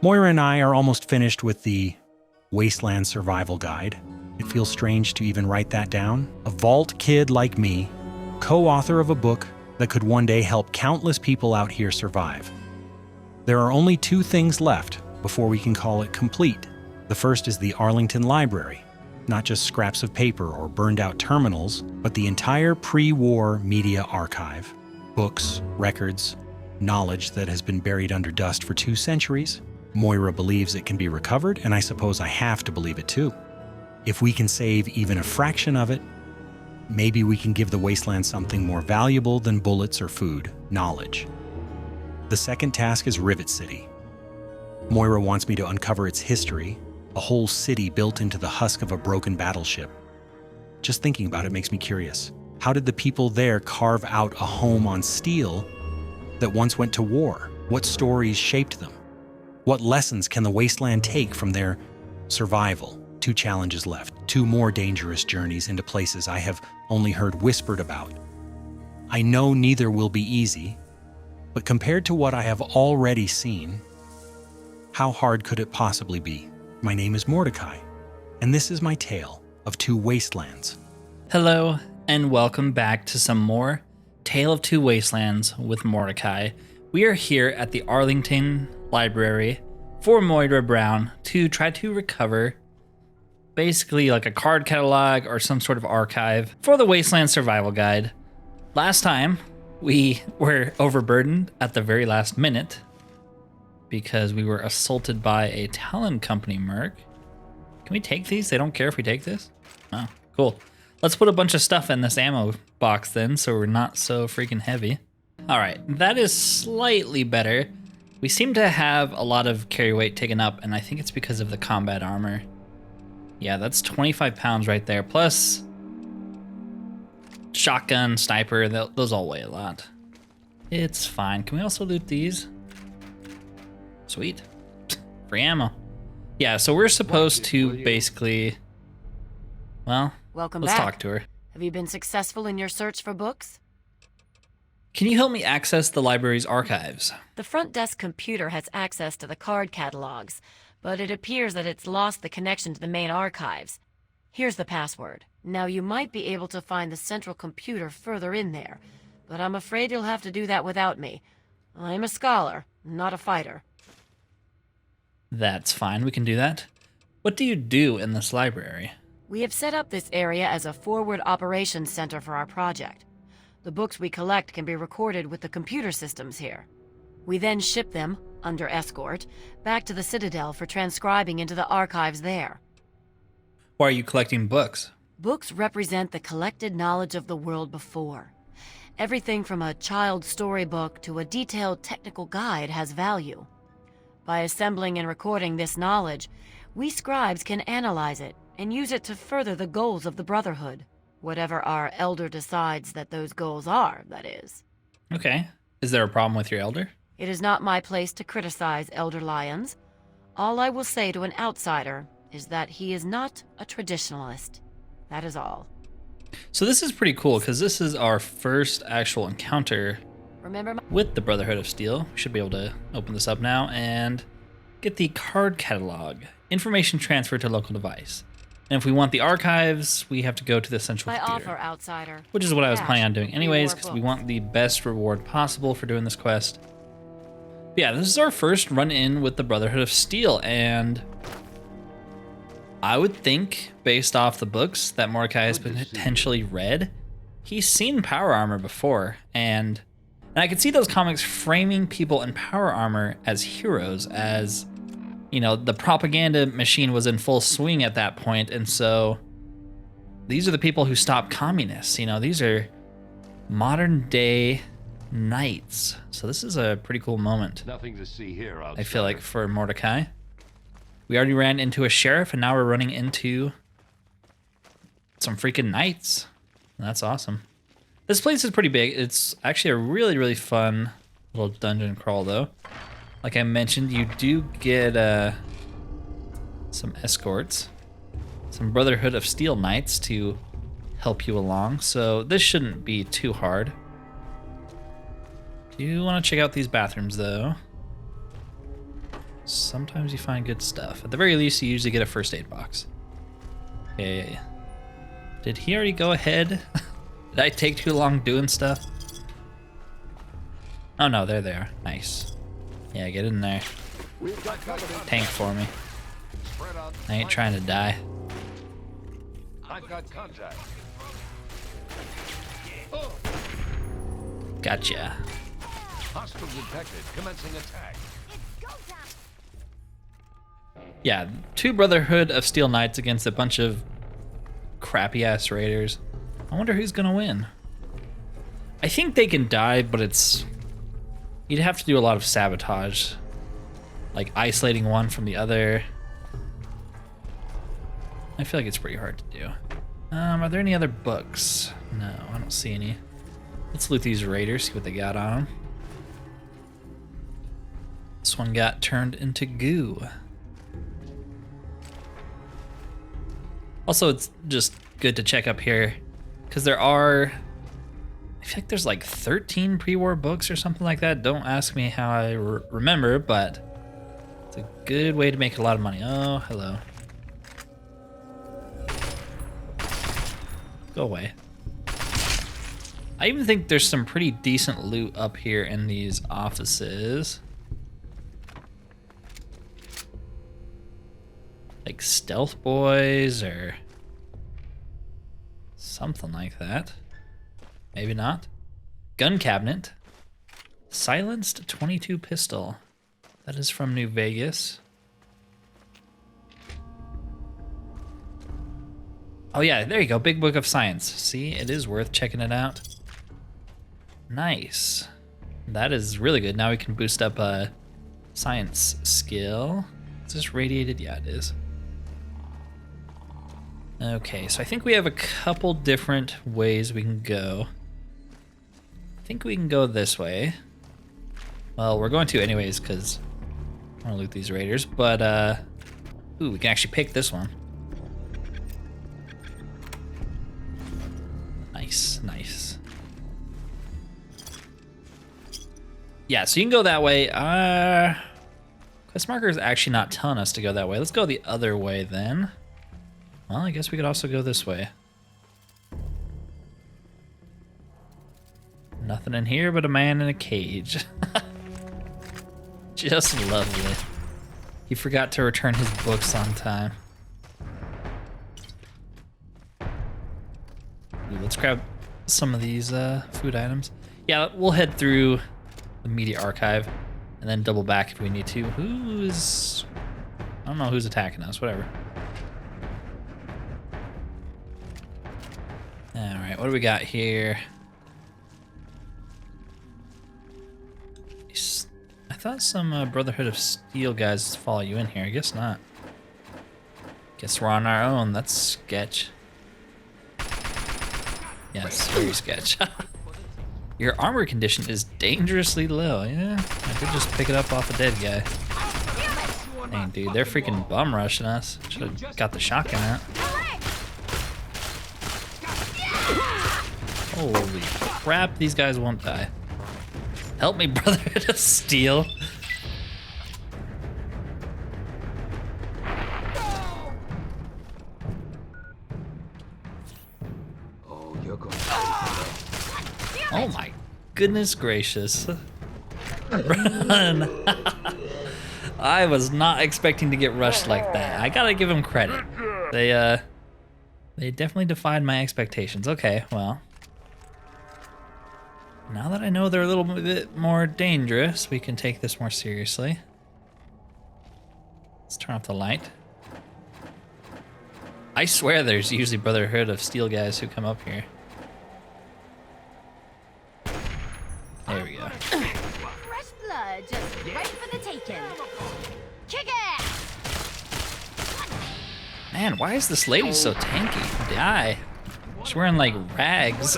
Moira and I are almost finished with the Wasteland Survival Guide. It feels strange to even write that down. A vault kid like me, co-author of a book that could one day help countless people out here survive. There are only 2 things left before we can call it complete. The first is the Arlington Library, not just scraps of paper or burned out terminals, but the entire pre-war media archive. Books, records, knowledge that has been buried under dust for 2 centuries. Moira believes it can be recovered, and I suppose I have to believe it too. If we can save even a fraction of it, maybe we can give the Wasteland something more valuable than bullets or food, knowledge. The second task is Rivet City. Moira wants me to uncover its history, a whole city built into the husk of a broken battleship. Just thinking about it makes me curious. How did the people there carve out a home on steel that once went to war? What stories shaped them? What lessons can the Wasteland take from their survival? 2 challenges left, 2 more dangerous journeys into places I have only heard whispered about. I know neither will be easy, but compared to what I have already seen, how hard could it possibly be? My name is Mordecai, and this is my tale of 2 Wastelands. Hello, and welcome back to some more Tale of 2 Wastelands with Mordecai. We are here at the Arlington Library for Moira Brown to try to recover basically like a card catalog or some sort of archive for the Wasteland Survival Guide. Last time, we were overburdened at the very last minute because we were assaulted by a Talon Company merc. Can we take these? They don't care if we take this? Oh, cool. Let's put a bunch of stuff in this ammo box then so we're not so freaking heavy. All right, that is slightly better. We seem to have a lot of carry weight taken up, and I think it's because of the combat armor. Yeah, that's 25 pounds right there, plus shotgun, sniper, those all weigh a lot. It's fine. Can we also loot these? Sweet. Free ammo. Yeah, so we're supposed to basically, well, Welcome let's back. talk to her. Have you been successful in your search for books? Can you help me access the library's archives? The front desk computer has access to the card catalogs, but it appears that it's lost the connection to the main archives. Here's the password. Now you might be able to find the central computer further in there, but I'm afraid you'll have to do that without me. I'm a scholar, not a fighter. That's fine, we can do that. What do you do in this library? We have set up this area as a forward operations center for our project. The books we collect can be recorded with the computer systems here. We then ship them, under escort, back to the Citadel for transcribing into the archives there. Why are you collecting books? Books represent the collected knowledge of the world before. Everything from a child's storybook to a detailed technical guide has value. By assembling and recording this knowledge, we scribes can analyze it and use it to further the goals of the Brotherhood. Whatever our elder decides that those goals are, that is. Okay. Is there a problem with your elder? It is not my place to criticize Elder Lyons. All I will say to an outsider is that he is not a traditionalist. That is all. So this is pretty cool because this is our first actual encounter with the Brotherhood of Steel. We should be able to open this up now and get the card catalog. Information transferred to local device. And if we want the archives, we have to go to the central computer. Offer, outsider. Which is what I was planning on doing anyways, because we want the best reward possible for doing this quest. But yeah, this is our first run-in with the Brotherhood of Steel, and I would think, based off the books that Mordecai has potentially read, he's seen power armor before, and I could see those comics framing people in power armor as heroes, as, you know, the propaganda machine was in full swing at that point, and so these are the people who stopped communists. You know, these are modern day knights. So this is a pretty cool moment. Nothing to see here outside. I feel like for Mordecai. We already ran into a sheriff, and now we're running into some freaking knights. That's awesome. This place is pretty big. It's actually a really, really fun little dungeon crawl, though. Like I mentioned, you do get some escorts, some Brotherhood of Steel knights to help you along, so this shouldn't be too hard. Do want to check out these bathrooms, though. Sometimes you find good stuff. At the very least, you usually get a first aid box. Okay. Did he already go ahead? Did I take too long doing stuff? Oh no, they're there. Nice. Yeah, get in there. Tank for me. I ain't trying to die. I've got contact. Gotcha. Hostile detected. Commencing attack. Yeah, 2 Brotherhood of Steel Knights against a bunch of crappy ass raiders. I wonder who's gonna win. I think they can die, but you'd have to do a lot of sabotage, like isolating one from the other. I feel like it's pretty hard to do. Are there any other books? No, I don't see any. Let's loot these raiders, see what they got on them. This one got turned into goo. Also, it's just good to check up here because I feel like there's like 13 pre-war books or something like that. Don't ask me how I remember, but it's a good way to make a lot of money. Oh, hello. Go away. I even think there's some pretty decent loot up here in these offices. Like stealth boys or something like that. Maybe not. Gun cabinet. Silenced 22 pistol. That is from New Vegas. Oh yeah, there you go. Big Book of Science. See, it is worth checking it out. Nice. That is really good. Now we can boost up a science skill. Is this radiated? Yeah, it is. Okay, so I think we have a couple different ways we can go. I think we can go this way. Well, we're going to anyways, because I want to loot these raiders, but, ooh, we can actually pick this one. Nice, nice. Yeah, so you can go that way. Quest marker is actually not telling us to go that way. Let's go the other way then. Well, I guess we could also go this way. Nothing in here but a man in a cage. Just lovely. He forgot to return his books on time. Ooh, let's grab some of these food items. Yeah, we'll head through the media archive and then double back if we need to. I don't know who's attacking us, whatever. All right, what do we got here? I thought some Brotherhood of Steel guys follow you in here. I guess not. Guess we're on our own. That's sketch. Yes, very sketch. Your armor condition is dangerously low. Yeah, I could just pick it up off a dead guy. Dang, dude, they're freaking bum rushing us. Should have got the shotgun out. Holy crap, these guys won't die. Help me, Brotherhood of Steel. Oh, you're going. Oh my goodness gracious. Run. I was not expecting to get rushed like that. I gotta give them credit. They definitely defied my expectations. Okay, well. Now that I know they're a little bit more dangerous, we can take this more seriously. Let's turn off the light. I swear there's usually Brotherhood of Steel guys who come up here. There we go. Fresh blood, just right for the taking. Kick it! Man, why is this lady so tanky? Die. She's wearing like rags.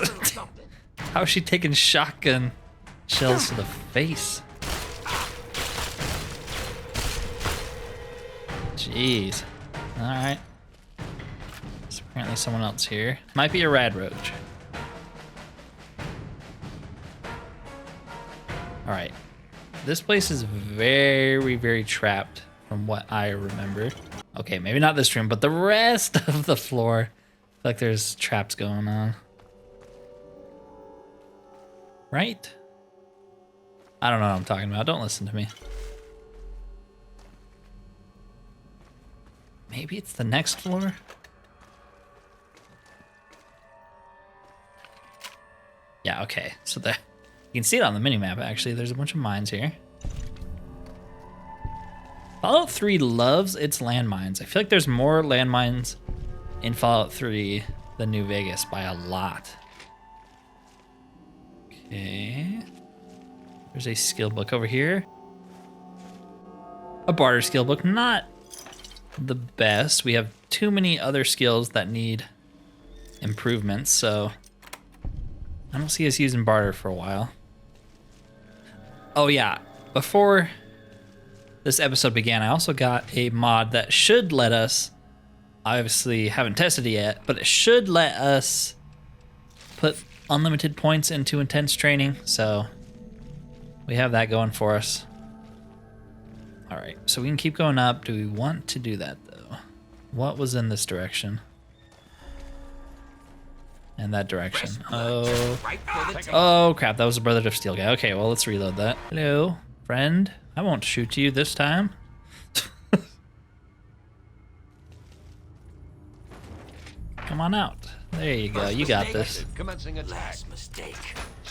How is she taking shotgun shells to the face? Jeez. Alright. There's apparently someone else here. Might be a rad roach. Alright. This place is very, very trapped. from what I remember. Okay, maybe not this room, but the rest of the floor. I feel like there's traps going on. Right? I don't know what I'm talking about. Don't listen to me. Maybe it's the next floor? Yeah, okay. So you can see it on the minimap, actually. There's a bunch of mines here. Fallout 3 loves its landmines. I feel like there's more landmines in Fallout 3 than New Vegas by a lot. Okay. There's a skill book over here. A barter skill book. Not the best. We have too many other skills that need improvements, so I don't see us using barter for a while. Oh yeah, before this episode began, I also got a mod that should let us, obviously haven't tested it yet, but it should let us put unlimited points into intense training, so we have that going for us. All right, so we can keep going up. Do we want to do that though? What was in this direction? And that direction. Oh crap, that was a Brotherhood of Steel guy. Okay, well, let's reload that. Hello, friend. I won't shoot you this time. Come on out. There you go. You got this. Commencing attack.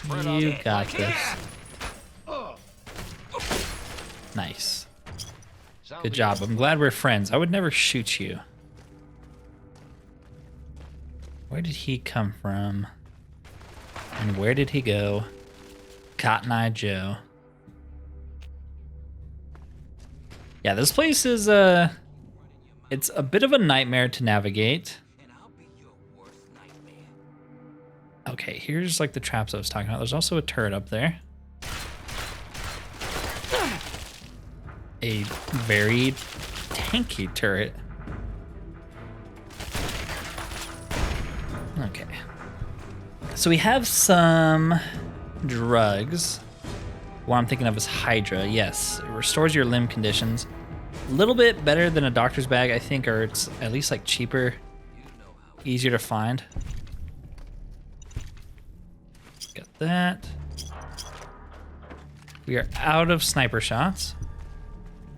You got this. Nice. Good job. I'm glad we're friends. I would never shoot you. Where did he come from? And where did he go? Cotton Eye Joe. Yeah, this place is it's a bit of a nightmare to navigate. Okay, here's like the traps I was talking about. There's also a turret up there. A very tanky turret. Okay. So we have some drugs. What I'm thinking of is Hydra. Yes, it restores your limb conditions. A little bit better than a doctor's bag, I think, or it's at least like cheaper, easier to find. Got that. We are out of sniper shots.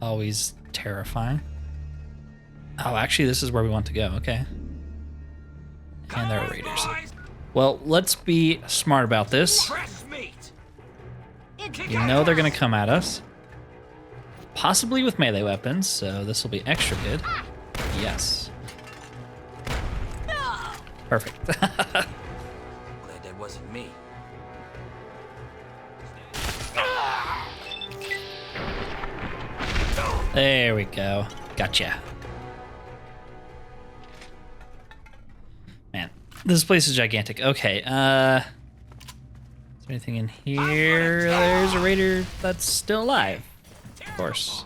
Always terrifying. Oh, actually, this is where we want to go. Okay. And there are raiders. Well, let's be smart about this. You know they're going to come at us. Possibly with melee weapons, so this will be extra good. Yes. Perfect. Glad that wasn't me. There we go. Gotcha. Man, this place is gigantic. Okay, is there anything in here? There's a raider that's still alive. Of course.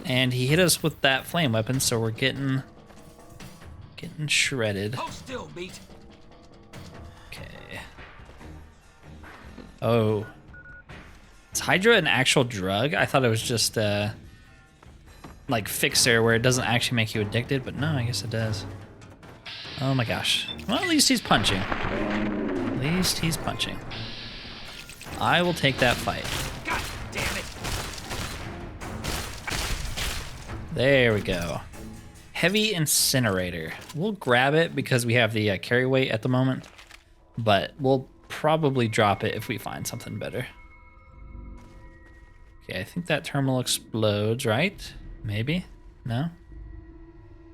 And he hit us with that flame weapon, so we're getting shredded. Hold still, beat. Okay. Oh. Is Hydra an actual drug? I thought it was just like fixer where it doesn't actually make you addicted, but no, I guess it does. Oh my gosh. Well, at least he's punching. At least he's punching. I will take that fight. God damn it. There we go. Heavy incinerator. We'll grab it because we have the carry weight at the moment, but we'll probably drop it if we find something better. Okay, I think that terminal explodes, right? Maybe? No?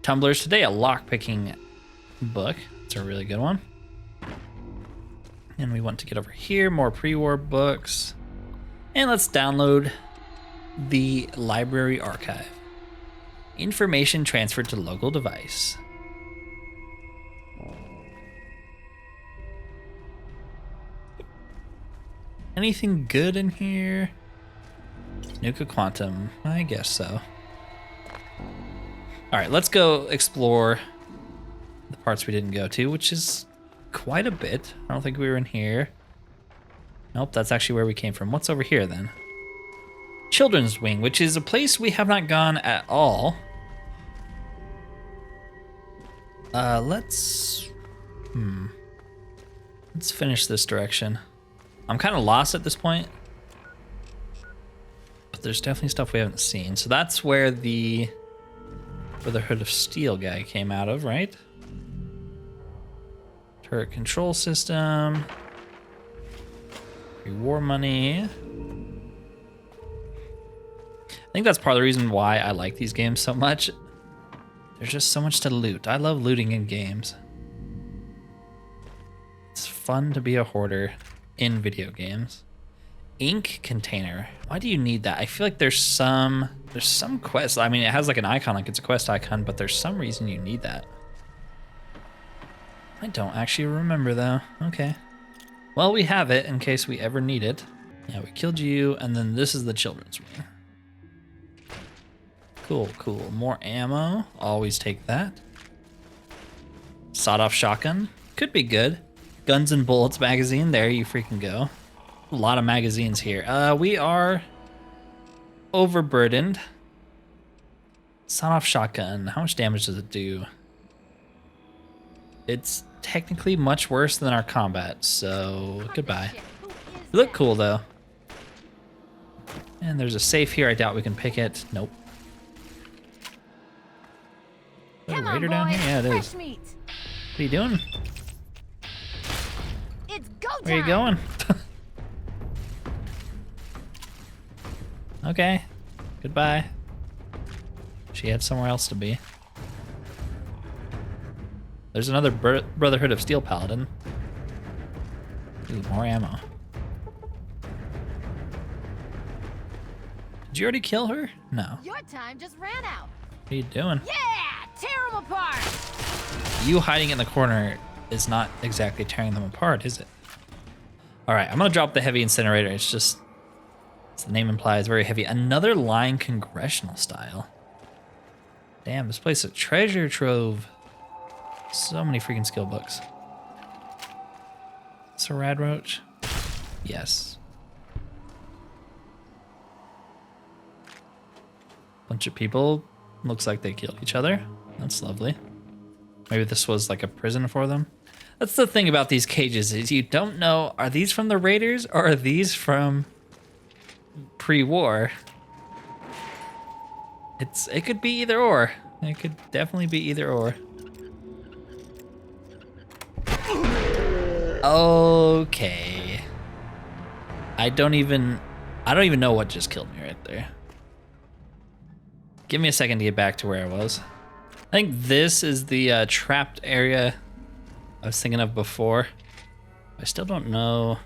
Tumblers. Today, a lockpicking book. It's a really good one. And we want to get over here, more pre-war books. And let's download the library archive. Information transferred to local device. Anything good in here? Nuka Quantum, I guess so. All right, let's go explore the parts we didn't go to, which is quite a bit. I don't think we were in here. Nope, that's actually where we came from. What's over here then? children's wing, which is a place we have not gone at all. Let's finish this direction. I'm kind of lost at this point, but there's definitely stuff we haven't seen. So that's where the Brotherhood of Steel guy came out of, right? Turret control system. War money. I think that's part of the reason why I like these games so much. There's just so much to loot. I love looting in games. It's fun to be a hoarder in video games. Ink container. Why do you need that? I feel like there's some quest. I mean, it has like an icon, like it's a quest icon, but there's some reason you need that. I don't actually remember though. Okay. Well, we have it in case we ever need it. Yeah, we killed you, and then this is the children's wing. Cool, cool. More ammo. Always take that. Sawed-off shotgun. Could be good. Guns and bullets magazine. There you freaking go. A lot of magazines here. We are overburdened. Sawed-off shotgun. How much damage does it do? It's technically much worse than our combat, so goodbye. You look cool, though. And there's a safe here. I doubt we can pick it. Nope. Is that a raider down here? Yeah, it is. What are you doing? It's go time. Where are you going? Okay. Goodbye. She had somewhere else to be. There's another Brotherhood of Steel Paladin. Ooh, more ammo. Did you already kill her? No. Your time just ran out. What are you doing? Yeah, tear them apart. You hiding in the corner is not exactly tearing them apart, is it? All right, I'm gonna drop the heavy incinerator. It's just, as the name implies, very heavy. Another line congressional style. Damn, this place is a treasure trove. So many freaking skill books. Is this a rad roach? Yes. Bunch of people. Looks like they killed each other. That's lovely. Maybe this was like a prison for them. That's the thing about these cages is you don't know, are these from the Raiders or are these from pre-war? It could be either or. It could definitely be either or. Okay. I don't even know what just killed me right there. Give me a second to get back to where I was. I think this is the trapped area I was thinking of before. I still don't know.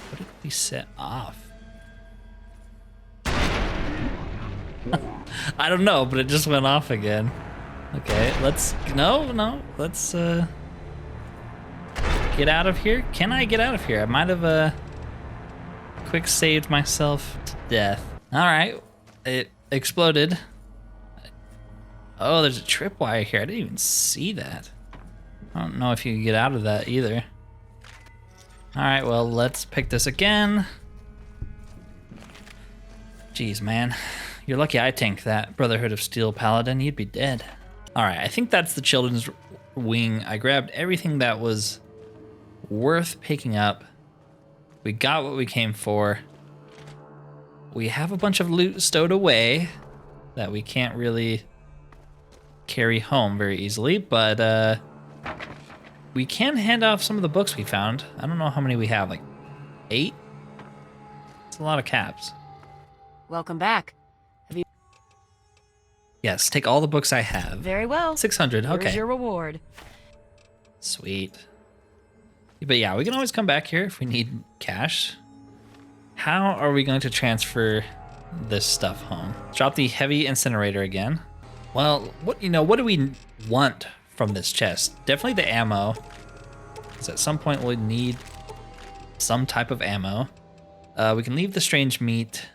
What did we set off? I don't know, but it just went off again. Okay, let's get out of here. Can I get out of here? I might have quick saved myself to death. All right, it exploded. Oh, there's a tripwire here. I didn't even see that. I don't know if you can get out of that either. All right, well, let's pick this again. Jeez, man. You're lucky I tanked that Brotherhood of Steel Paladin. You'd be dead. All right, I think that's the children's wing. I grabbed everything that was worth picking up. We got what we came for. We have a bunch of loot stowed away that we can't really carry home very easily, but we can hand off some of the books we found. I don't know how many we have, like 8? It's a lot of caps. Welcome back. Yes, take all the books I have. Very well. 600, okay. Here's your reward. Sweet. But yeah, we can always come back here if we need cash. How are we going to transfer this stuff home? Drop the heavy incinerator again. Well, what do we want from this chest? Definitely the ammo, because at some point we'll need some type of ammo. We can leave the strange meat.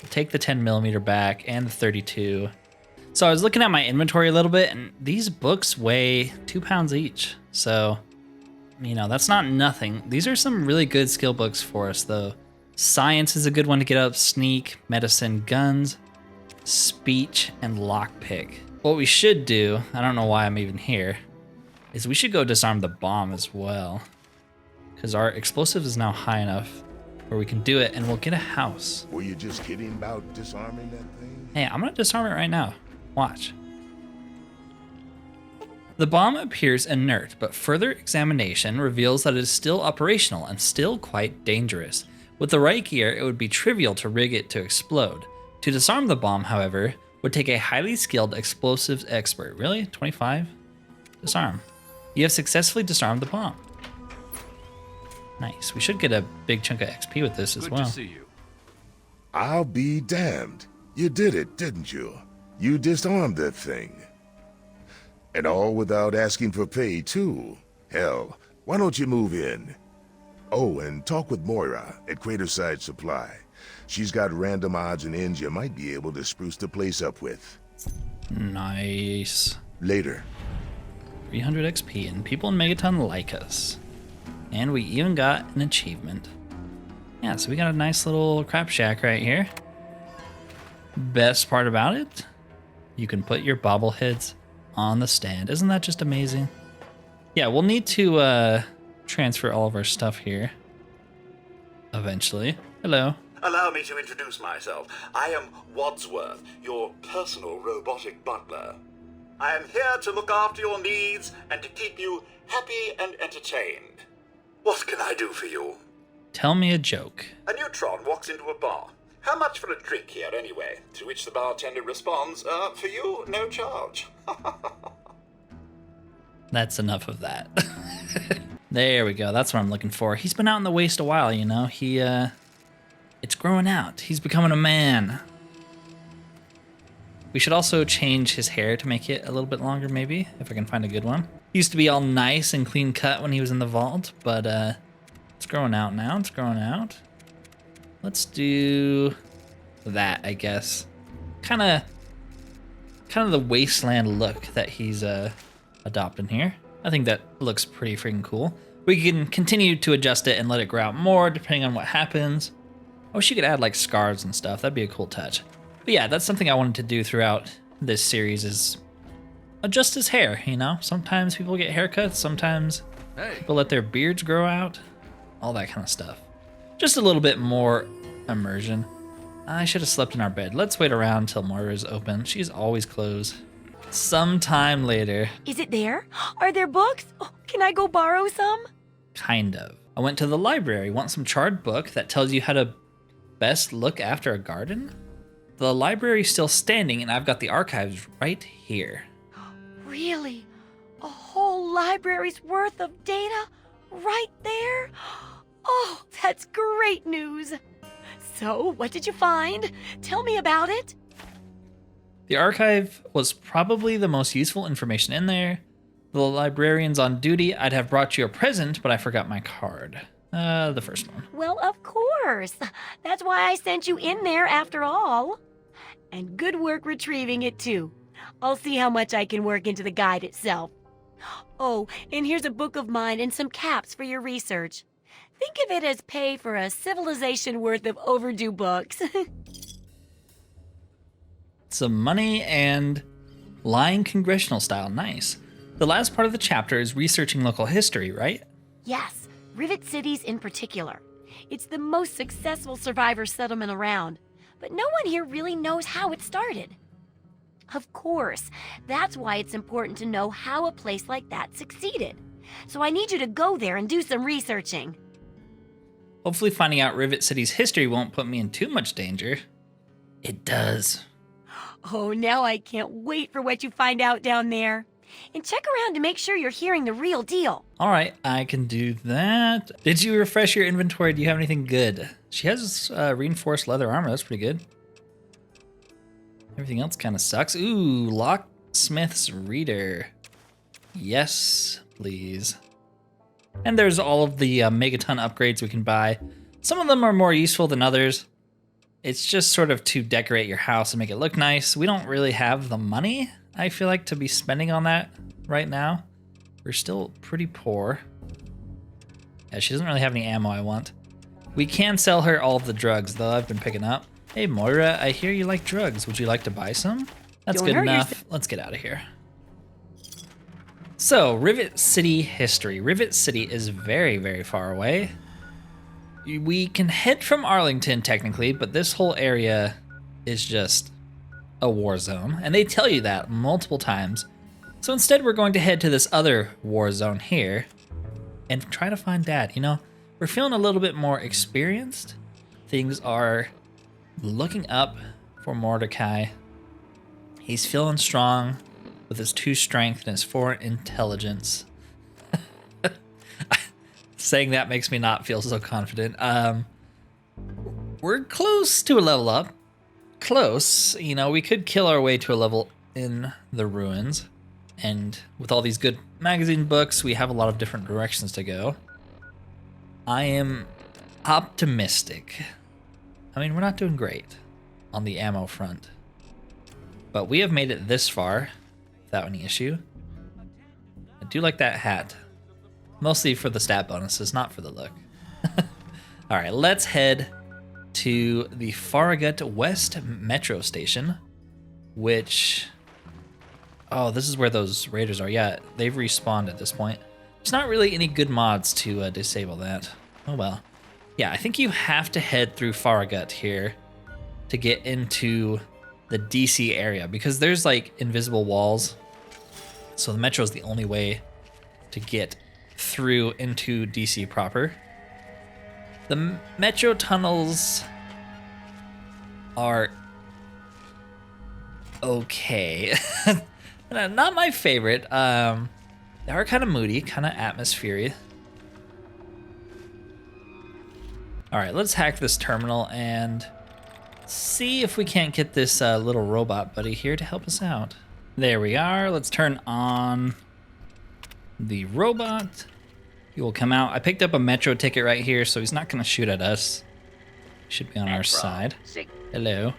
Take the 10mm back and the 32. So I was looking at my inventory a little bit, and these books weigh 2 pounds each. So, that's not nothing. These are some really good skill books for us, though. Science is a good one to get up. Sneak, medicine, guns, speech, and lockpick. What we should do, I don't know why I'm even here, is we should go disarm the bomb as well. Because our explosive is now high enough where we can do it, and we'll get a house. Were you just kidding about disarming that thing? Hey, I'm gonna disarm it right now. Watch. The bomb appears inert, but further examination reveals that it is still operational and still quite dangerous. With the right gear, it would be trivial to rig it to explode. To disarm the bomb, however, would take a highly skilled explosives expert. Really? 25? Disarm. You have successfully disarmed the bomb. Nice. We should get a big chunk of XP with this as Good well. to see you. I'll be damned. You did it, didn't you? You disarmed that thing. And all without asking for pay, too. Hell, why don't you move in? Oh, and talk with Moira at Craterside Supply. She's got random odds and ends you might be able to spruce the place up with. Nice. Later. 300 XP, and people in Megaton like us. And we even got an achievement. Yeah, so we got a nice little crap shack right here. Best part about it, you can put your bobbleheads on the stand. Isn't that just amazing? Yeah, we'll need to transfer all of our stuff here eventually. Hello. Allow me to introduce myself. I am Wadsworth, your personal robotic butler. I am here to look after your needs and to keep you happy and entertained. What can I do for you? Tell me a joke. A neutron walks into a bar. How much for a drink here anyway? To which the bartender responds, for you, no charge. That's enough of that. There we go. That's what I'm looking for. He's been out in the waste a while, you know. It's growing out. He's becoming a man. We should also change his hair to make it a little bit longer, maybe, if I can find a good one. He used to be all nice and clean cut when he was in the vault, but it's growing out now. It's growing out. Let's do that, I guess. Kind of the Wasteland look that he's adopting here. I think that looks pretty freaking cool. We can continue to adjust it and let it grow out more depending on what happens. I wish you could add like scars and stuff. That'd be a cool touch. But yeah, that's something I wanted to do throughout this series is adjust his hair, you know? Sometimes people get haircuts, sometimes people let their beards grow out, all that kind of stuff. Just a little bit more immersion. I should have slept in our bed. Let's wait around until Moira's open. She's always closed. Sometime later. Is it there? Are there books? Oh, can I go borrow some? Kind of. I went to the library. Want some charred book that tells you how to best look after a garden? The library's still standing and I've got the archives right here. Really? A whole library's worth of data right there? Oh, that's great news. So, what did you find? Tell me about it. The archive was probably the most useful information in there. The librarian's on duty. I'd have brought you a present, but I forgot my card. The first one. Well, of course. That's why I sent you in there after all. And good work retrieving it, too. I'll see how much I can work into the guide itself. Oh, and here's a book of mine and some caps for your research. Think of it as pay for a civilization worth of overdue books. Some money and lying congressional style. Nice. The last part of the chapter is researching local history, right? Yes, Rivet Cities in particular. It's the most successful survivor settlement around, but no one here really knows how it started. Of course, that's why it's important to know how a place like that succeeded. So I need you to go there and do some researching. Hopefully finding out Rivet City's history won't put me in too much danger. It does. Oh, now I can't wait for what you find out down there. And check around to make sure you're hearing the real deal. All right, I can do that. Did you refresh your inventory? Do you have anything good? She has reinforced leather armor. That's pretty good. Everything else kind of sucks. Ooh, Locksmith's Reader. Yes, please. And there's all of the Megaton upgrades we can buy. Some of them are more useful than others. It's just sort of to decorate your house and make it look nice. We don't really have the money, I feel like, to be spending on that right now. We're still pretty poor. Yeah, she doesn't really have any ammo I want. We can sell her all of the drugs, though, I've been picking up. Hey, Moira, I hear you like drugs. Would you like to buy some? That's Don't good hurt enough. Let's get out of here. So, Rivet City history. Rivet City is very, very far away. We can head from Arlington, technically, but this whole area is just a war zone. And they tell you that multiple times. So instead, we're going to head to this other war zone here and try to find Dad. You know, we're feeling a little bit more experienced. Things are looking up for Mordecai. He's feeling strong with his 2 strength and his 4 intelligence. Saying that makes me not feel so confident. We're close to a level up. Close. You know, we could kill our way to a level in the ruins. And with all these good magazine books, we have a lot of different directions to go. I am optimistic. I mean, we're not doing great on the ammo front. But we have made it this far without any issue. I do like that hat. Mostly for the stat bonuses, not for the look. All right, let's head to the Farragut West Metro Station, which... Oh, this is where those raiders are. Yeah, they've respawned at this point. There's not really any good mods to disable that. Oh well. Yeah, I think you have to head through Farragut here to get into the DC area because there's like invisible walls. So the metro is the only way to get through into DC proper. The metro tunnels are okay. Not my favorite. They are kind of moody, kind of atmospheric. All right, let's hack this terminal and see if we can't get this little robot buddy here to help us out. There we are. Let's turn on the robot. He will come out. I picked up a metro ticket right here, so he's not going to shoot at us. He should be on our side. Hello.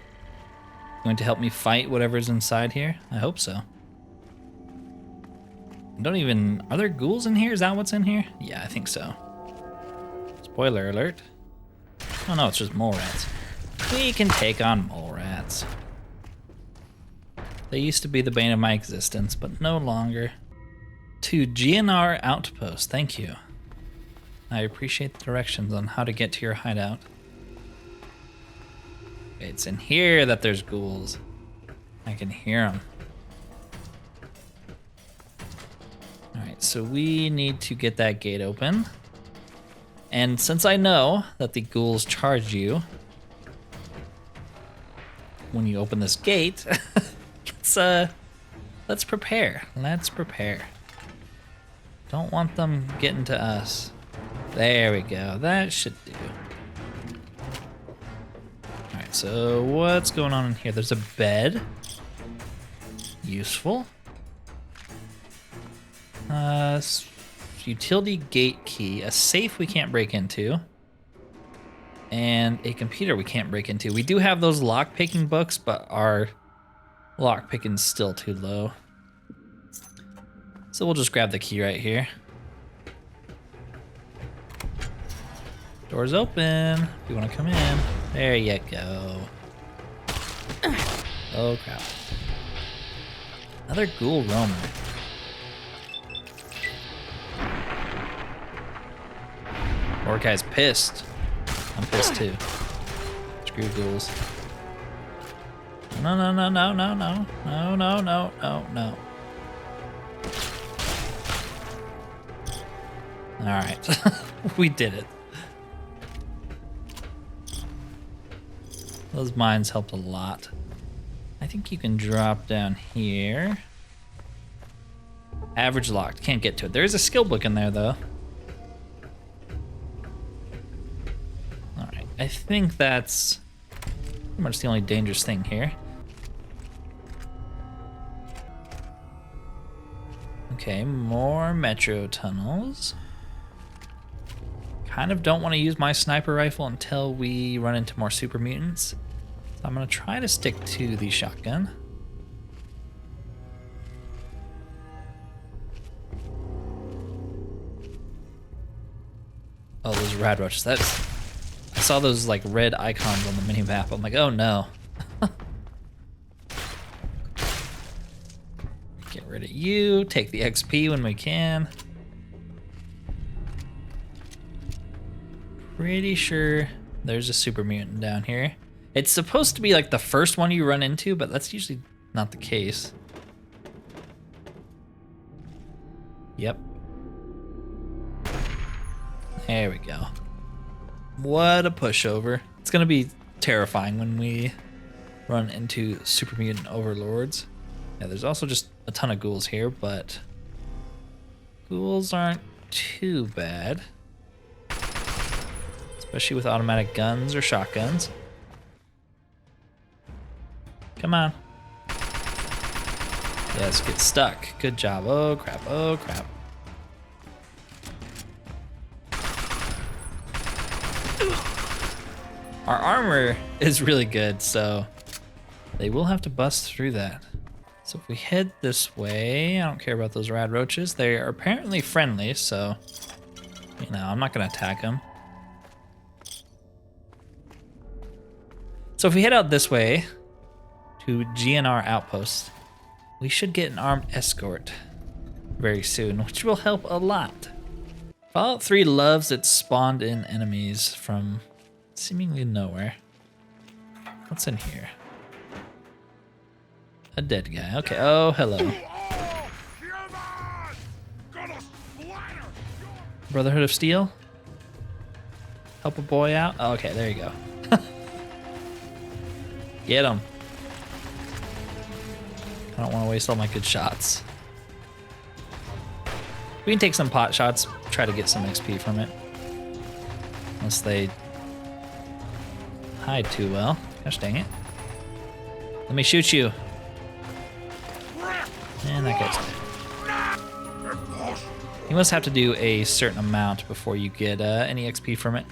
Going to help me fight whatever's inside here? I hope so. Are there ghouls in here? Is that what's in here? Yeah, I think so. Spoiler alert. Oh no, it's just mole rats. We can take on mole rats. They used to be the bane of my existence, but no longer. To GNR Outpost, thank you. I appreciate the directions on how to get to your hideout. It's in here that there's ghouls. I can hear them. Alright, so we need to get that gate open. And since I know that the ghouls charge you when you open this gate, let's prepare. Let's prepare. Don't want them getting to us. There we go. That should do. Alright, so what's going on in here? There's a bed. Useful. Utility gate key. A safe we can't break into. And a computer we can't break into. We do have those lock-picking books, but our lock-picking's still too low. So we'll just grab the key right here. Door's open. If you want to come in. There you go. Oh, crap. Another ghoul roamer. Mordecai's pissed. I'm pissed too. Screw ghouls. No, no, no, no, no, no. No, no, no, no, no. Alright. We did it. Those mines helped a lot. I think you can drop down here. Average locked. Can't get to it. There is a skill book in there, though. Alright. I think that's pretty much the only dangerous thing here. Okay, more metro tunnels. Kind of don't want to use my sniper rifle until we run into more super mutants. So I'm going to try to stick to the shotgun. Oh, those rad rushes. saw those like red icons on the mini map. I'm like, oh no. Get rid of you. Take the XP when we can. Pretty sure there's a super mutant down here. It's supposed to be like the first one you run into, but that's usually not the case. Yep. There we go. What a pushover. It's gonna be terrifying when we run into super mutant overlords. Yeah, there's also just a ton of ghouls here, but ghouls aren't too bad. Especially with automatic guns or shotguns. Come on. Yes, get stuck. Good job. Oh crap, oh crap. Our armor is really good, so they will have to bust through that. So if we head this way, I don't care about those rad roaches. They are apparently friendly, so, you know, I'm not gonna attack them. So if we head out this way to GNR Outpost, we should get an armed escort very soon, which will help a lot. Fallout 3 loves its spawned in enemies from seemingly nowhere. What's in here? A dead guy. Okay. Oh, hello. Brotherhood of Steel? Help a boy out? Oh, okay, there you go. Get him. I don't want to waste all my good shots. We can take some pot shots, try to get some XP from it. Unless they hide too well. Gosh dang it. Let me shoot you. And that guy's dead. You must have to do a certain amount before you get any XP from it.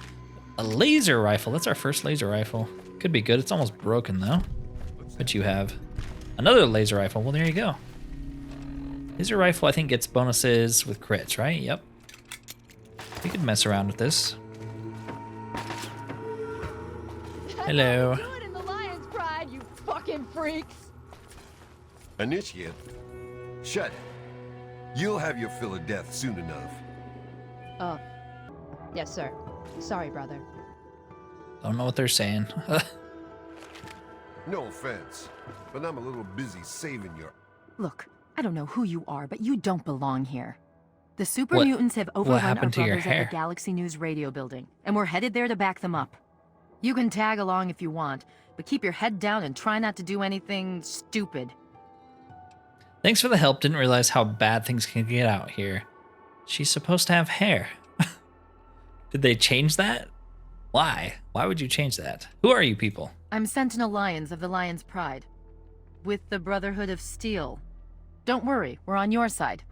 A laser rifle. That's our first laser rifle. Could be good. It's almost broken though. But you have another laser rifle. Well, there you go. Laser rifle, I think, gets bonuses with crits, right? Yep. We could mess around with this. Hello. Do it in the Lion's Pride, you fucking freaks. Initiate, shut it. You'll have your fill of death soon enough. Oh, yes, sir. Sorry, brother. Don't know what they're saying. No offense, but I'm a little busy saving your... Look, I don't know who you are, but you don't belong here. The super What- mutants have what overrun our happened to your brothers at hair? the Galaxy News radio building, and we're headed there to back them up. You can tag along if you want, but keep your head down and try not to do anything stupid. Thanks for the help. Didn't realize how bad things can get out here. She's supposed to have hair. Did they change that? Why? Why would you change that? Who are you people? I'm Sentinel Lyons of the Lion's Pride, with the Brotherhood of Steel. Don't worry, we're on your side.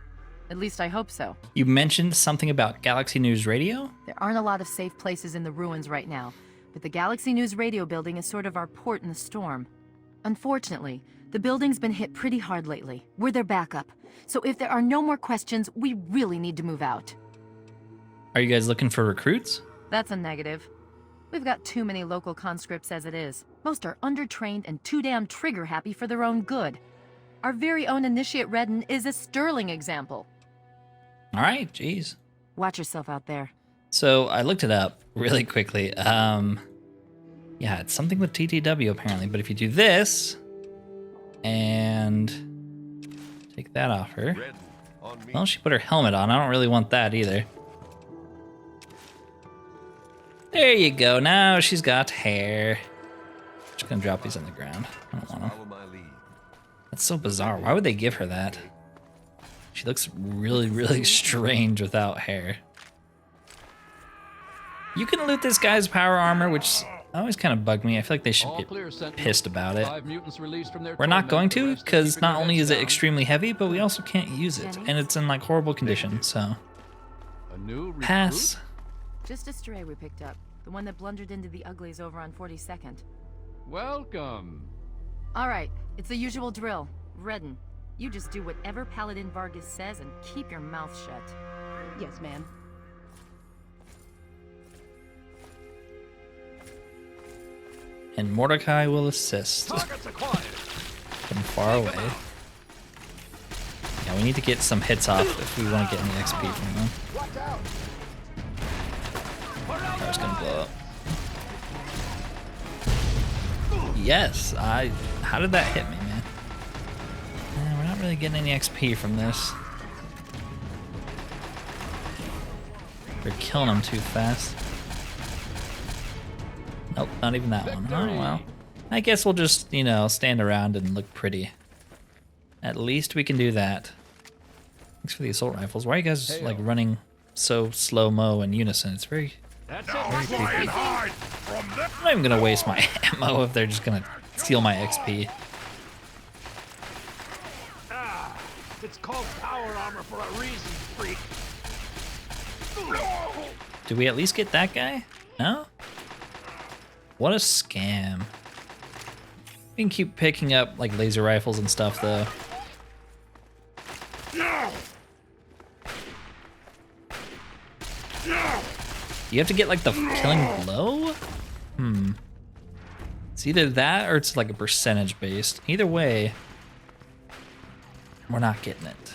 At least I hope so. You mentioned something about Galaxy News Radio? There aren't a lot of safe places in the ruins right now, but the Galaxy News radio building is sort of our port in the storm. Unfortunately, the building's been hit pretty hard lately. We're their backup, so if there are no more questions, we really need to move out. Are you guys looking for recruits? That's a negative. We've got too many local conscripts as it is. Most are undertrained and too damn trigger-happy for their own good. Our very own Initiate Redden is a sterling example. All right, jeez. Watch yourself out there. So I looked it up really quickly. Yeah, it's something with TTW apparently, but if you do this and take that off her. Red on me. Well, she put her helmet on. I don't really want that either. There you go. Now she's got hair. Just gonna drop these on the ground. I don't want them. Follow my lead. That's so bizarre. Why would they give her that? She looks really, really strange without hair. You can loot this guy's power armor, which always kind of bugged me. I feel like they should get pissed about it. We're not going to, because not only is it extremely heavy, but we also can't use it. And it's in like horrible condition, so. Pass. Just a stray we picked up. The one that blundered into the uglies over on 42nd. Welcome. Alright, it's the usual drill. Redden, you just do whatever Paladin Vargas says and keep your mouth shut. Yes, ma'am. And Mordecai will assist from far away. Yeah, we need to get some hits off if we want to get any XP from them. Car's gonna blow up. Yes, how did that hit me, man? We're not really getting any XP from this. We're killing them too fast. Nope, not even that one. Oh, well. I guess we'll just, you know, stand around and look pretty. At least we can do that. Thanks for the assault rifles. Why are you guys, like, running so slow-mo in unison? It's very creepy. I'm not even gonna waste my ammo if they're just gonna steal my XP. It's called power armor for a reason, freak. Did we at least get that guy? No? What a scam. We can keep picking up like laser rifles and stuff though. You have to get like the killing blow? It's either that or it's like a percentage based. Either way, we're not getting it.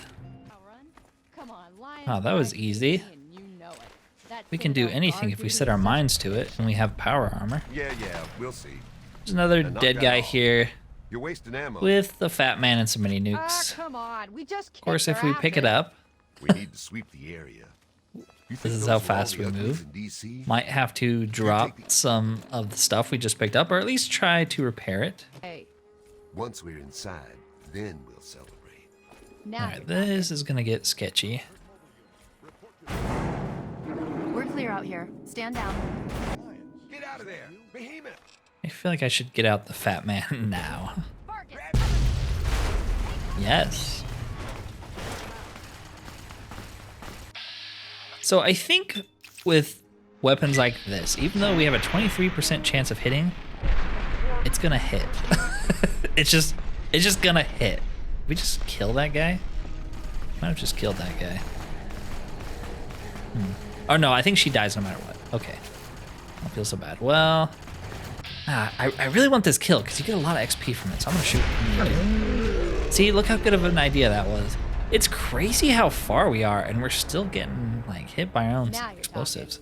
Oh, that was easy. We can do anything if we set our minds to it and we have power armor. Yeah, we'll see. There's another dead guy here You're wasting ammo. with the fat man and some mini nukes. Come on, we just Of course, if we pick it up, We need to sweep the area. this is how fast we move. Might have to drop some of the stuff we just picked up, or at least try to repair it. Hey, Once we're inside, then we'll celebrate. now Alright, this is gonna get sketchy. We're clear out here. Stand down. Get out of there, Behemoth! I feel like I should get out the fat man now. Yes. So I think with weapons like this, even though we have a 23% chance of hitting, it's gonna hit. it's just gonna hit. Did we just kill that guy? Might have just killed that guy. Oh no, I think she dies no matter what. Okay. I don't feel so bad. Well, I really want this kill because you get a lot of XP from it, so I'm gonna shoot. See, look how good of an idea that was. It's crazy how far we are, and we're still getting like hit by our own explosives.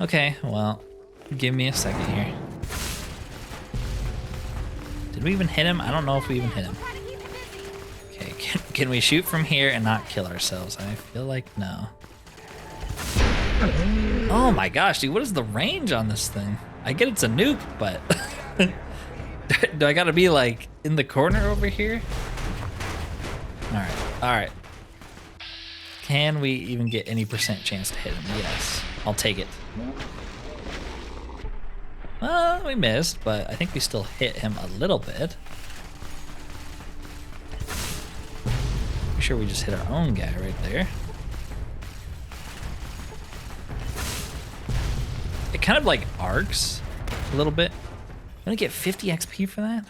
Okay, well, give me a second here. Did we even hit him? I don't know if we even hit him. Okay, can we shoot from here and not kill ourselves? I feel like no. Oh my gosh, dude, what is the range on this thing? I get it's a nuke, but do I gotta be like in the corner over here? All right. Can we even get any percent chance to hit him? Yes, I'll take it. Well, we missed, but I think we still hit him a little bit. Pretty sure we just hit our own guy right there. It kind of like arcs a little bit. I'm gonna get 50 XP for that.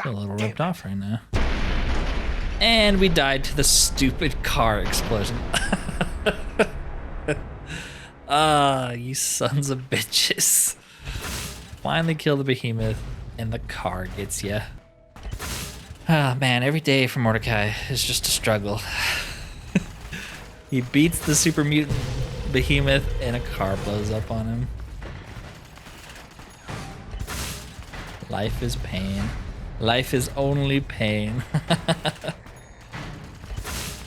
Feel a little ripped off right now. And we died to the stupid car explosion. Ah, you sons of bitches. Finally kill the behemoth and the car gets ya. Ah, man, every day for Mordecai is just a struggle. He beats the super mutant behemoth and a car blows up on him. Life is pain. Life is only pain.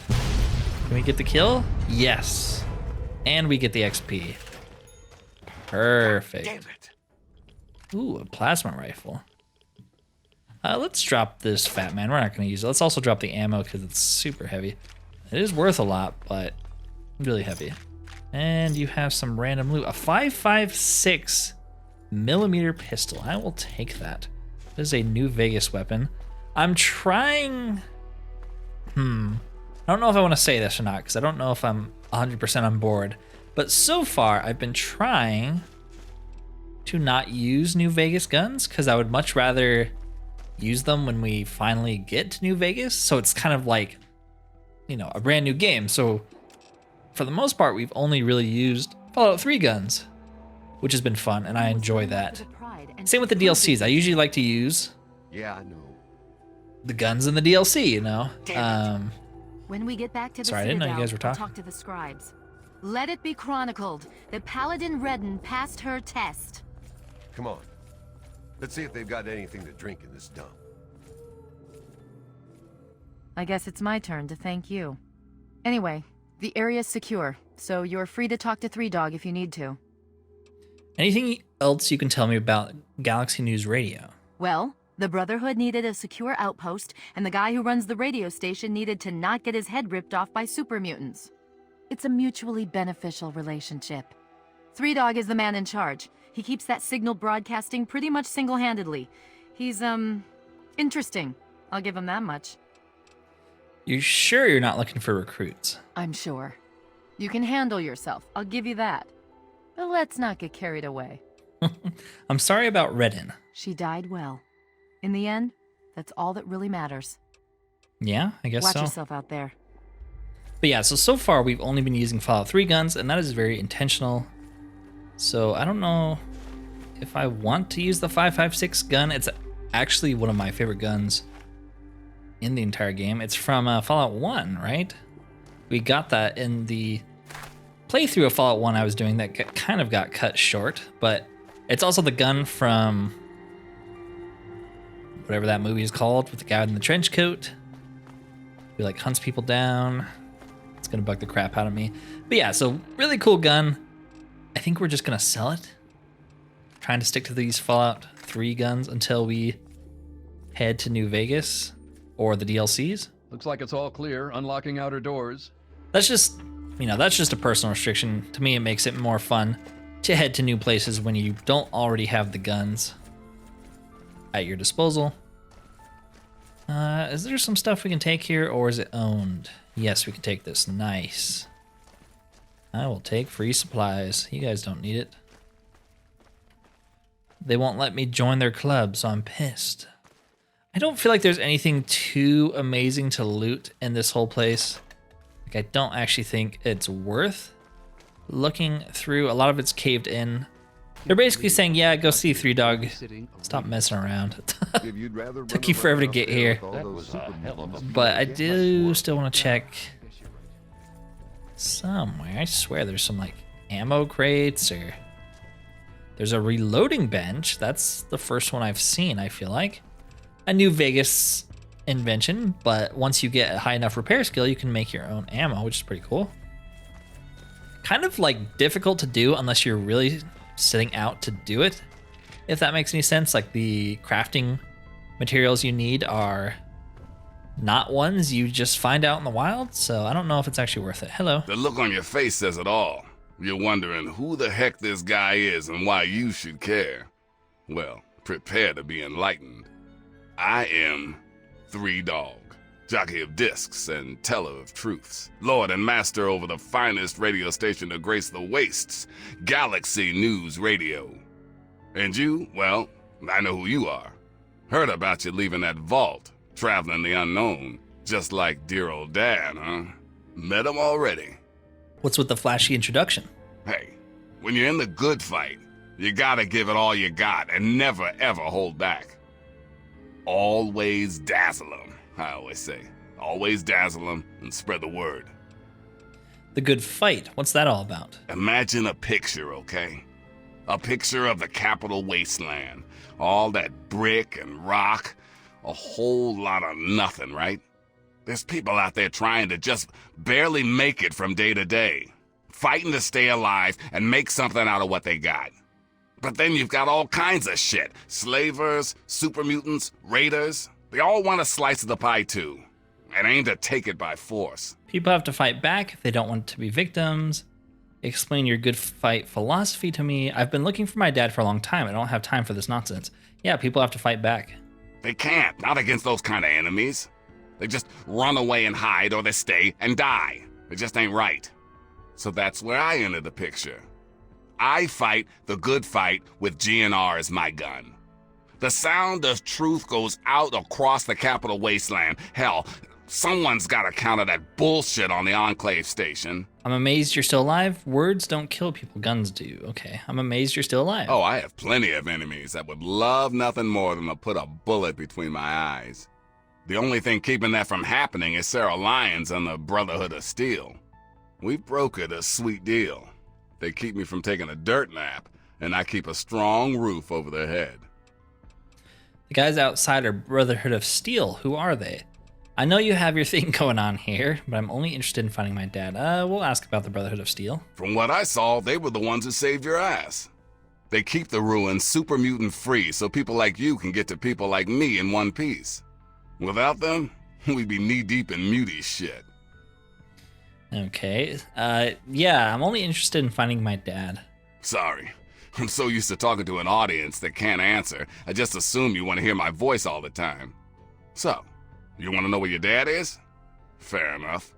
Can we get the kill? Yes. And we get the XP. Perfect. Damn it. Ooh, a plasma rifle. Let's drop this fat man. We're not going to use it. Let's also drop the ammo because it's super heavy. It is worth a lot, but really heavy. And you have some random loot. A 5.56 millimeter pistol. I will take that. This is a New Vegas weapon. I'm trying... I don't know if I want to say this or not because I don't know if I'm 100% on board. But so far, I've been trying to not use New Vegas guns because I would much rather use them when we finally get to New Vegas. So it's kind of like, you know, a brand new game. So for the most part, we've only really used Fallout 3 guns, which has been fun, and I enjoy that. Same with the DLCs. I usually like to use Yeah, I know. the guns in the DLC, you know? When we get back to the Sorry, I didn't know you Citadel, guys were I'll talking. talk to the scribes. Let it be chronicled that Paladin Redden passed her test. Come on. Let's see if they've got anything to drink in this dump. I guess it's my turn to thank you. Anyway, the area's secure, so you're free to talk to Three Dog if you need to. Anything else you can tell me about Galaxy News Radio? Well, the Brotherhood needed a secure outpost, and the guy who runs the radio station needed to not get his head ripped off by super mutants. It's a mutually beneficial relationship. Three Dog is the man in charge. He keeps that signal broadcasting pretty much single-handedly. He's, interesting. I'll give him that much. You sure you're not looking for recruits? I'm sure. You can handle yourself, I'll give you that. But let's not get carried away. I'm sorry about Redden. She died well. In the end, that's all that really matters. Yeah, I guess Watch so. yourself out there. But yeah, so far we've only been using Fallout 3 guns, and that is very intentional. So I don't know if I want to use the 5.56 gun. It's actually one of my favorite guns in the entire game. It's from Fallout 1, right? We got that in the playthrough of Fallout 1 I was doing that kind of got cut short, but it's also the gun from whatever that movie is called with the guy in the trench coat who like hunts people down. It's gonna bug the crap out of me. But yeah, so really cool gun. I think we're just gonna sell it. Trying to stick to these Fallout 3 guns until we head to New Vegas or the DLCs. Looks like it's all clear. Unlocking outer doors. That's just, that's just a personal restriction. To me, it makes it more fun to head to new places when you don't already have the guns at your disposal. Is there some stuff we can take here, or is it owned? Yes, we can take this. Nice. I will take free supplies. You guys don't need it. They won't let me join their club, so I'm pissed. I don't feel like there's anything too amazing to loot in this whole place. Like, I don't actually think it's worth looking through. A lot of it's caved in. They're basically saying, yeah, go see Three Dog. Stop messing around. Took you forever to get here. But I do still want to check somewhere. I swear there's some like ammo crates, or there's a reloading bench. That's the first one I've seen, I feel like. A New Vegas invention, but once you get a high enough repair skill, you can make your own ammo, which is pretty cool. Kind of like difficult to do unless you're really setting out to do it, if that makes any sense. Like the crafting materials you need are not ones you just find out in the wild, so I don't know if it's actually worth it. Hello. The look on your face says it all. You're wondering who the heck this guy is and why you should care. Well, prepare to be enlightened. I am Three Dog, jockey of discs and teller of truths, lord and master over the finest radio station to grace the wastes, Galaxy News Radio. And you, well, I know who you are. Heard about you leaving that vault, traveling the unknown, just like dear old dad, huh? Met him already. What's with the flashy introduction? Hey, when you're in the good fight, you gotta give it all you got and never ever hold back. Always dazzle them, I always say. Always dazzle them and spread the word. The good fight, what's that all about? Imagine a picture, okay? A picture of the capital Wasteland. All that brick and rock. A whole lot of nothing, right? There's people out there trying to just barely make it from day to day. Fighting to stay alive and make something out of what they got. But then you've got all kinds of shit. Slavers, super mutants, raiders. They all want a slice of the pie too. And aim to take it by force. People have to fight back if they don't want to be victims. Explain your good fight philosophy to me. I've been looking for my dad for a long time. I don't have time for this nonsense. Yeah, people have to fight back. They can't. Not against those kind of enemies. They just run away and hide, or they stay and die. It just ain't right. So that's where I enter the picture. I fight the good fight with GNR as my gun. The sound of truth goes out across the capital Wasteland. Hell, Someone's gotta counter that bullshit on the Enclave station. I'm amazed you're still alive. Words don't kill people, guns do. Okay, I'm amazed you're still alive. Oh, I have plenty of enemies that would love nothing more than to put a bullet between my eyes. The only thing keeping that from happening is Sarah Lyons and the Brotherhood of Steel. We've brokered a sweet deal. They keep me from taking a dirt nap, and I keep a strong roof over their head. The guys outside are Brotherhood of Steel. Who are they? I know you have your thing going on here, but I'm only interested in finding my dad. We'll ask about the Brotherhood of Steel. From what I saw, they were the ones who saved your ass. They keep the ruins super mutant free so people like you can get to people like me in one piece. Without them, we'd be knee-deep in muty shit. Okay, yeah, I'm only interested in finding my dad. Sorry. I'm so used to talking to an audience that can't answer, I just assume you want to hear my voice all the time. So, you want to know where your dad is? Fair enough.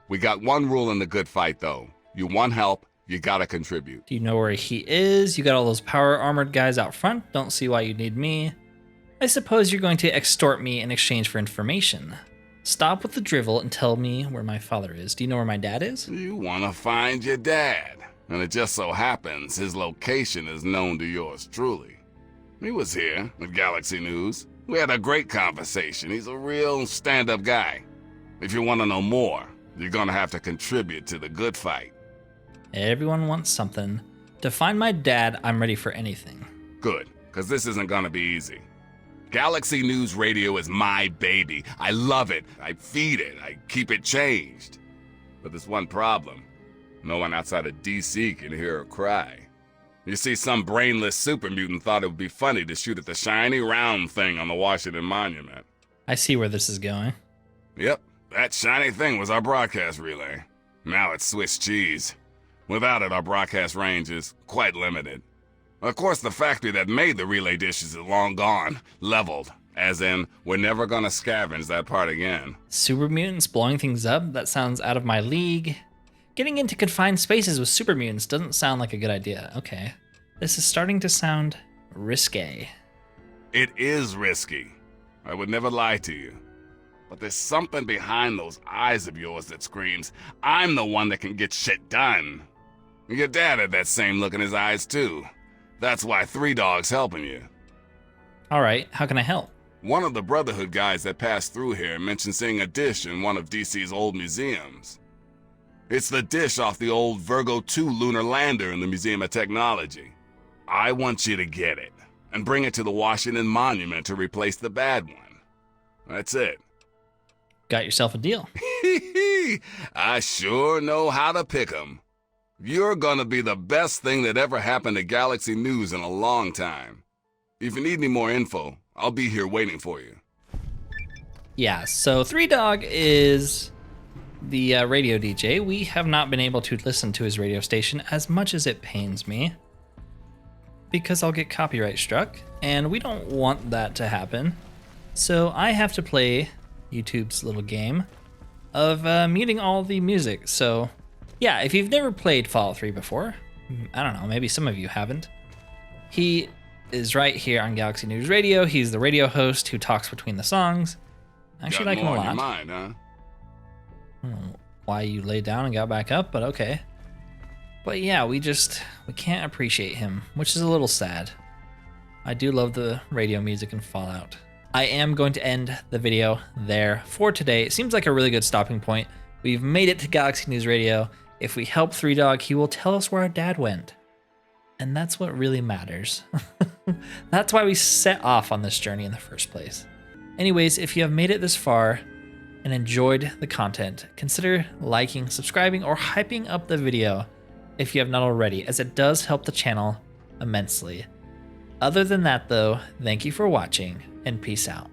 We got one rule in the good fight, though. You want help, you gotta contribute. Do you know where he is? You got all those power armored guys out front. Don't see why you need me. I suppose you're going to extort me in exchange for information. Stop with the drivel and tell me where my father is. Do you know where my dad is? You want to find your dad. And it just so happens his location is known to yours truly. He was here at Galaxy News. We had a great conversation. He's a real stand-up guy. If you want to know more, you're gonna have to contribute to the good fight. Everyone wants something. To find my dad, I'm ready for anything. Good, because this isn't gonna be easy. Galaxy News Radio is my baby. I love it. I feed it. I keep it changed. But there's one problem. No one outside of DC can hear her cry. You see, some brainless super mutant thought it would be funny to shoot at the shiny round thing on the Washington Monument. I see where this is going. Yep, that shiny thing was our broadcast relay. Now it's Swiss cheese. Without it, our broadcast range is quite limited. Of course, the factory that made the relay dishes is long gone, leveled. As in, we're never gonna scavenge that part again. Super mutants blowing things up? That sounds out of my league. Getting into confined spaces with super mutants doesn't sound like a good idea. Okay. This is starting to sound risque. It is risky. I would never lie to you. But there's something behind those eyes of yours that screams, I'm the one that can get shit done. Your dad had that same look in his eyes too. That's why 3 Dog's helping you. Alright, how can I help? One of the Brotherhood guys that passed through here mentioned seeing a dish in one of DC's old museums. It's the dish off the old Virgo 2 lunar lander in the Museum of Technology. I want you to get it, and bring it to the Washington Monument to replace the bad one. That's it. Got yourself a deal. I sure know how to pick 'em. You're gonna be the best thing that ever happened to Galaxy News in a long time. If you need any more info, I'll be here waiting for you. Yeah, so 3 Dog is the radio DJ. We have not been able to listen to his radio station as much as it pains me, because I'll get copyright struck, and we don't want that to happen. So I have to play YouTube's little game of muting all the music. So yeah, if you've never played Fallout 3 before, I don't know, maybe some of you haven't, he is right here on Galaxy News Radio. He's the radio host who talks between the songs. I actually like him a lot. Got more on your mind, huh? I don't know why you laid down and got back up, but okay. But yeah, we can't appreciate him, which is a little sad. I do love the radio music in Fallout. I am going to end the video there for today. It seems like a really good stopping point. We've made it to Galaxy News Radio. If we help 3 Dog, he will tell us where our dad went. And that's what really matters. That's why we set off on this journey in the first place. Anyways, if you have made it this far and enjoyed the content, consider liking, subscribing, or hyping up the video if you have not already, as it does help the channel immensely. Other than that though, thank you for watching, and peace out.